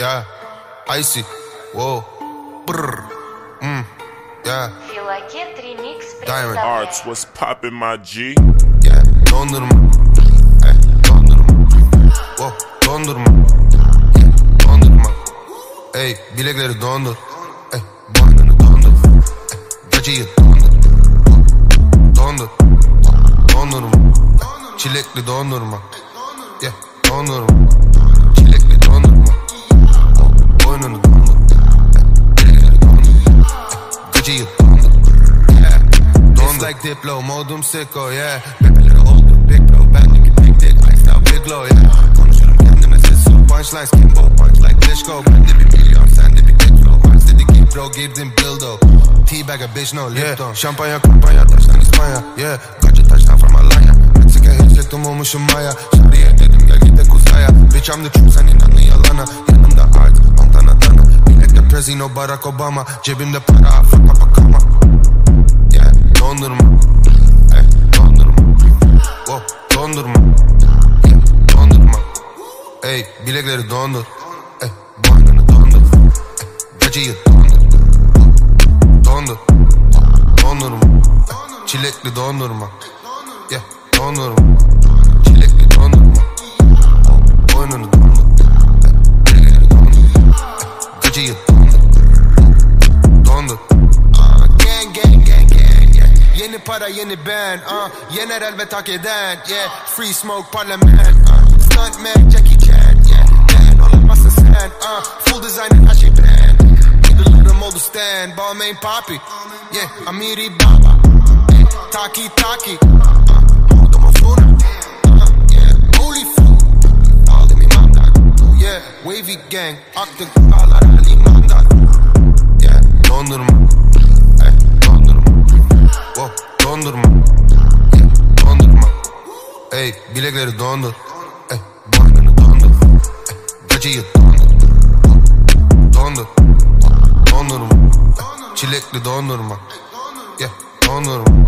yeah, icy, whoa, brr, yeah. Филакет ремикс Diamond представляет. Arts, what's poppin', my G? Yeah, dondurma, dondurma, whoa, dondurma, yeah, dondurma. Ey, bilekleri dondur, ey, boynunu dondur, ey, gacıyı dondur, dondur, dondurma, çilekli dondurma, yeah, dondurma, çilekli dondurma, boynunu dondur, bilekleri dondur, gacıyı dondur, yeah, dondur. It's like Diplo, modum sicko, yeah, bebeleri oldu, big bro, bendeki big dick, lifestyle big glow, yeah, konuşurum kendime ses o, punchlines kimbo, punch like disco, bende bir milyon, sende bir tek flow, punch dedi ki bro, girdim dildo, teabag a bitch, no Lipton, yeah, şampanya, kampanya, taştan İspanya, yeah, gacı taştan from Alanya, Meksika hissettim olmuşum Maya, Şariye dedim gel git de kuzaya, bitch I'm the truth, sen inanın yalana, yanımda art, Montana Dana, bilekte Prezino Barack Obama, cebimde para, fuck up a kama, yeah, dondurma, ey, dondurma, wow, dondurma, yeah, dondurma, ey, bilekleri dondur, ey, boynunu dondur, ey, gacıyı dondur, dondur, dondurma, ey, çilekli dondurma, yeah, dondurma, çilekli dondurma, boynunu dondur, ey, bilekleri dondur, ey, gacıyı dondur, dondur. Gang gang gang gang, yeah. Yeni para yeni ben, yener elbet hak eden, yeah. Free smoke parlament, stuntman Jackie Chan, yeah. Man olamazsın sen, full designer her şey brand. Idollarım oldu stand, Balmain Papi, yeah. Amiri Baba, yeah. Taki Taki, modum Ozuna, yeah. Holy fool, aldım imamdan, yeah. Wavy gang, aktın kurallar limandan, yeah. Dondurma, ey, dondurma, wow, dondurma, yeah, dondurma, ey, bilekleri dondur, ey, boynunu dondur, ey, gacıyı dondur, dondur, dondurma, ey, çilekli dondurma, yeah, dondurma,